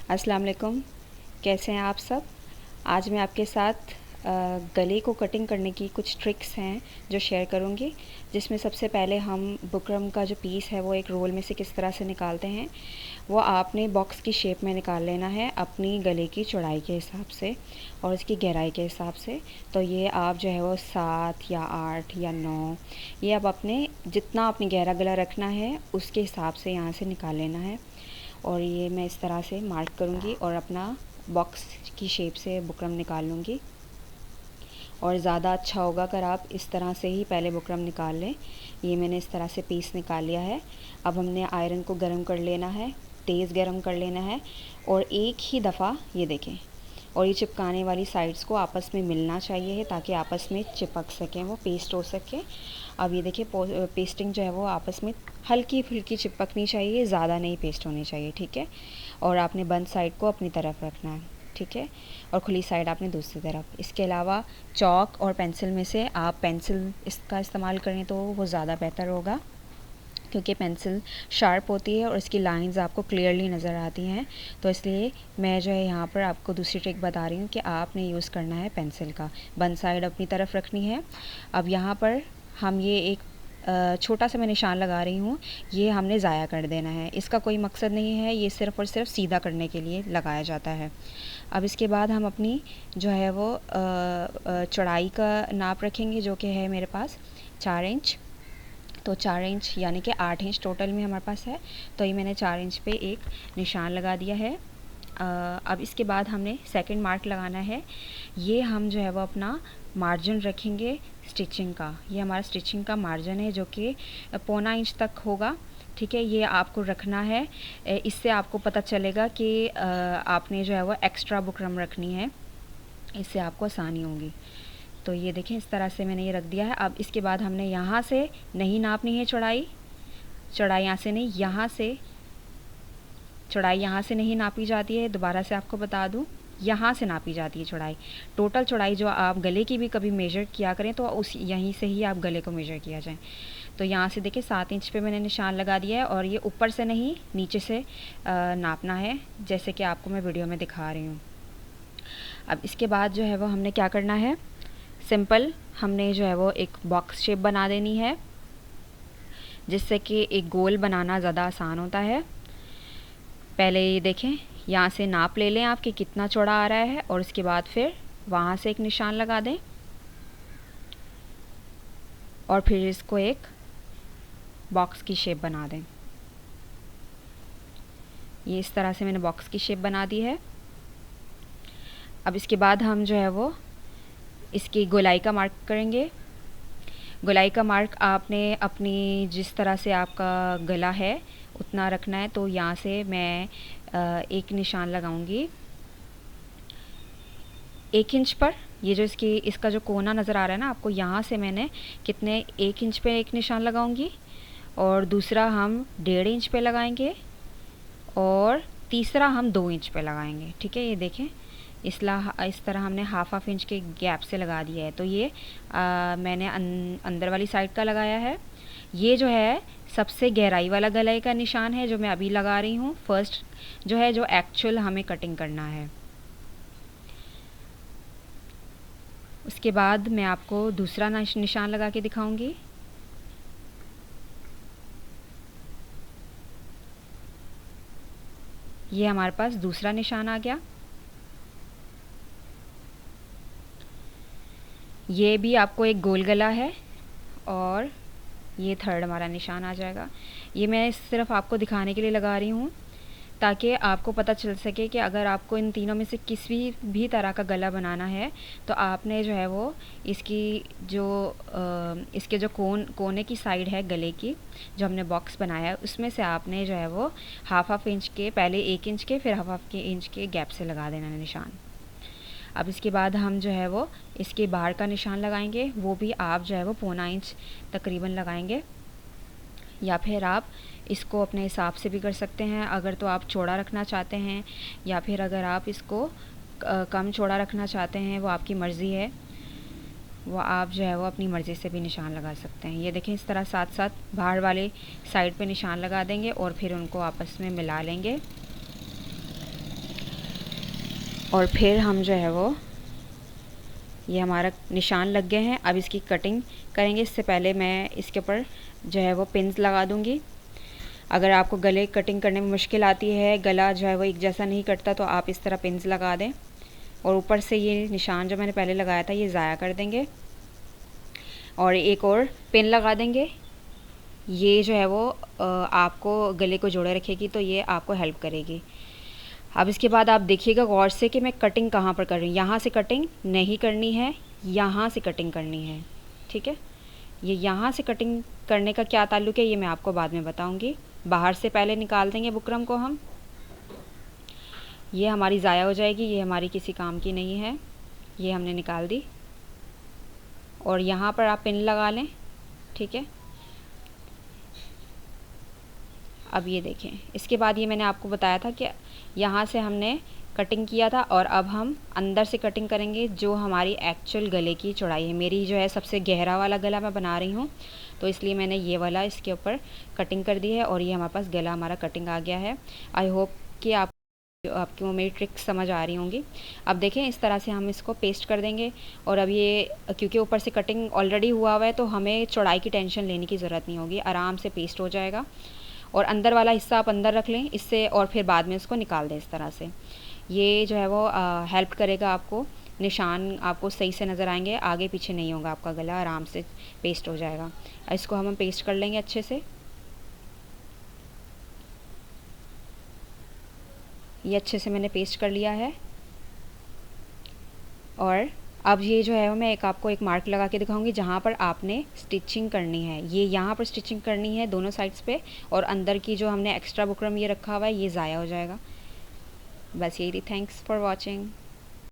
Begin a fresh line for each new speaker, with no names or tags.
अस्सलाम वालेकुम। कैसे हैं आप सब? आज मैं आपके साथ गले को कटिंग करने की कुछ ट्रिक्स हैं जो शेयर करूंगी, जिसमें सबसे पहले हम बुकरम का जो पीस है वो एक रोल में से किस तरह से निकालते हैं। वो आपने बॉक्स की शेप में निकाल लेना है अपनी गले की चौड़ाई के हिसाब से और इसकी गहराई के हिसाब से। तो ये आप जो है वो 7 या 8 या 9, ये आप अपने जितना आपने गहरा गला रखना है उसके हिसाब से यहाँ से निकाल लेना है। और ये मैं इस तरह से मार्क करूँगी और अपना बॉक्स की शेप से बुकरम निकाल लूँगी। और ज़्यादा अच्छा होगा अगर आप इस तरह से ही पहले बुकरम निकाल लें। ये मैंने इस तरह से पीस निकाल लिया है। अब हमने आयरन को गर्म कर लेना है, तेज़ गर्म कर लेना है और एक ही दफ़ा ये देखें, और ये चिपकाने वाली साइड्स को आपस में मिलना चाहिए ताकि आपस में चिपक सकें, वो पेस्ट हो सके। अब ये देखिए पेस्टिंग जो है वो आपस में हल्की फुल्की चिपकनी चाहिए, ज़्यादा नहीं पेस्ट होनी चाहिए, ठीक है। और आपने बंद साइड को अपनी तरफ रखना है, ठीक है, और खुली साइड आपने दूसरी तरफ। इसके अलावा चॉक और पेंसिल में से आप पेंसिल इसका इस्तेमाल करें तो वो ज़्यादा बेहतर होगा, क्योंकि पेंसिल शार्प होती है और इसकी लाइंस आपको क्लियरली नज़र आती हैं। तो इसलिए मैं जो है यहाँ पर आपको दूसरी ट्रिक बता रही हूँ कि आपने यूज़ करना है पेंसिल का, बंद साइड अपनी तरफ रखनी है। अब यहाँ पर हम ये एक छोटा सा मैं निशान लगा रही हूँ, ये हमने ज़ाया कर देना है। इसका कोई मकसद नहीं है, ये सिर्फ़ और सिर्फ सीधा करने के लिए लगाया जाता है। अब इसके बाद हम अपनी जो है वो चौड़ाई का नाप रखेंगे, जो कि है मेरे पास 4 इंच। तो 4 इंच यानी कि 8 इंच टोटल में हमारे पास है। तो ये मैंने 4 इंच पे एक निशान लगा दिया है। अब इसके बाद हमने सेकंड मार्क लगाना है। ये हम जो है वो अपना मार्जिन रखेंगे स्टिचिंग का। ये हमारा स्टिचिंग का मार्जिन है जो कि 1.25 इंच तक होगा, ठीक है। ये आपको रखना है, इससे आपको पता चलेगा कि आपने जो है वो एक्स्ट्रा बुकरम रखनी है, इससे आपको आसानी होगी। तो ये देखें इस तरह से मैंने ये रख दिया है। अब इसके बाद हमने यहाँ से नहीं नापनी है चौड़ाई, यहाँ से नहीं, यहाँ से चौड़ाई यहाँ से नहीं नापी जाती है। दोबारा से आपको बता दूँ, यहाँ से नापी जाती है चौड़ाई। टोटल चौड़ाई जो आप गले की भी कभी मेजर किया करें तो उस यहीं से ही आप गले को मेजर किया जाए। तो यहाँ से देखिए 7 इंच पे मैंने निशान लगा दिया है और ये ऊपर से नहीं नीचे से नापना है, जैसे कि आपको मैं वीडियो में दिखा रही हूँ। अब इसके बाद जो है वो हमने क्या करना है, सिंपल हमने जो है वो एक बॉक्स शेप बना देनी है, जिससे कि एक गोल बनाना ज़्यादा आसान होता है। पहले ये देखें, यहाँ से नाप ले लें आप कि कितना चौड़ा आ रहा है और उसके बाद फिर वहाँ से एक निशान लगा दें और फिर इसको एक बॉक्स की शेप बना दें। ये इस तरह से मैंने बॉक्स की शेप बना दी है। अब इसके बाद हम जो है वो इसकी गोलाई का मार्क करेंगे। गोलाई का मार्क आपने अपनी जिस तरह से आपका गला है उतना रखना है। तो यहाँ से मैं एक निशान लगाऊंगी 1 इंच पर। ये जो इसका जो कोना नज़र आ रहा है ना आपको, यहाँ से मैंने कितने 1 इंच पे एक निशान लगाऊंगी और दूसरा हम 1.5 इंच पे लगाएंगे और तीसरा हम 2 इंच पे लगाएंगे, ठीक है। ये देखें इस तरह हमने हाफ इंच के गैप से लगा दिया है। तो ये मैंने अंदर वाली साइड का लगाया है। ये जो है सबसे गहराई वाला गले का निशान है जो मैं अभी लगा रही हूँ, फर्स्ट जो है जो एक्चुअल हमें कटिंग करना है। उसके बाद मैं आपको दूसरा निशान लगा के दिखाऊंगी। ये हमारे पास दूसरा निशान आ गया। ये भी आपको एक गोल गला है और ये थर्ड हमारा निशान आ जाएगा। ये मैं सिर्फ आपको दिखाने के लिए लगा रही हूँ ताकि आपको पता चल सके कि अगर आपको इन तीनों में से किसी भी तरह का गला बनाना है तो आपने जो है वो इसके जो कोने की साइड है गले की, जो हमने बॉक्स बनाया है उसमें से आपने जो है वो हाफ इंच के, पहले 1 इंच के फिर हाफ इंच के गैप से लगा देना है निशान। अब इसके बाद हम जो है वो इसके बाहर का निशान लगाएंगे, वो भी आप जो है वो 1.25 इंच तकरीबन लगाएंगे, या फिर आप इसको अपने हिसाब से भी कर सकते हैं अगर तो आप चौड़ा रखना चाहते हैं, या फिर अगर आप इसको कम चौड़ा रखना चाहते हैं वो आपकी मर्ज़ी है, वो आप जो है वो अपनी मर्ज़ी से भी निशान लगा सकते हैं। ये देखें इस तरह साथ साथ बाहर वाले साइड पे निशान लगा देंगे और फिर उनको आपस में मिला लेंगे। और फिर हम जो है वो, ये हमारा निशान लग गए हैं। अब इसकी कटिंग करेंगे। इससे पहले मैं इसके ऊपर जो है वो पिन्स लगा दूँगी। अगर आपको गले कटिंग करने में मुश्किल आती है, गला जो है वो एक जैसा नहीं कटता, तो आप इस तरह पिन्स लगा दें। और ऊपर से ये निशान जो मैंने पहले लगाया था ये ज़ाया कर देंगे और एक और पिन लगा देंगे। ये जो है वो आपको गले को जोड़े रखेगी, तो ये आपको हेल्प करेगी। अब इसके बाद आप देखिएगा गौर से कि मैं कटिंग कहाँ पर कर रही हूँ। यहाँ से कटिंग नहीं करनी है, यहाँ से कटिंग करनी है, ठीक है। ये यहाँ से कटिंग करने का क्या ताल्लुक है ये मैं आपको बाद में बताऊँगी। बाहर से पहले निकाल देंगे बुकरम को हम। ये हमारी ज़ाया हो जाएगी, ये हमारी किसी काम की नहीं है, ये हमने निकाल दी। और यहाँ पर आप पिन लगा लें, ठीक है। अब ये देखें, इसके बाद ये मैंने आपको बताया था कि यहाँ से हमने कटिंग किया था और अब हम अंदर से कटिंग करेंगे जो हमारी एक्चुअल गले की चौड़ाई है। मेरी जो है सबसे गहरा वाला गला मैं बना रही हूँ, तो इसलिए मैंने ये वाला इसके ऊपर कटिंग कर दी है और ये हमारे पास गला हमारा कटिंग आ गया है। आई होप कि आपकी वो मेरी ट्रिक समझ आ रही होंगी। अब देखें इस तरह से हम इसको पेस्ट कर देंगे। और अब ये क्योंकि ऊपर से कटिंग ऑलरेडी हुआ हुआ है तो हमें चौड़ाई की टेंशन लेने की ज़रूरत नहीं होगी, आराम से पेस्ट हो जाएगा। और अंदर वाला हिस्सा आप अंदर रख लें इससे, और फिर बाद में इसको निकाल दें इस तरह से। ये जो है वो हेल्प करेगा आपको, निशान आपको सही से नज़र आएंगे, आगे पीछे नहीं होगा आपका गला, आराम से पेस्ट हो जाएगा। इसको हम पेस्ट कर लेंगे अच्छे से। ये अच्छे से मैंने पेस्ट कर लिया है। और अब ये जो है मैं आपको एक मार्क लगा के दिखाऊंगी जहाँ पर आपने स्टिचिंग करनी है। ये यहाँ पर स्टिचिंग करनी है दोनों साइड्स पे, और अंदर की जो हमने एक्स्ट्रा बुकरम ये रखा हुआ है ये ज़ाया हो जाएगा। बस यही थी। Thanks for watching.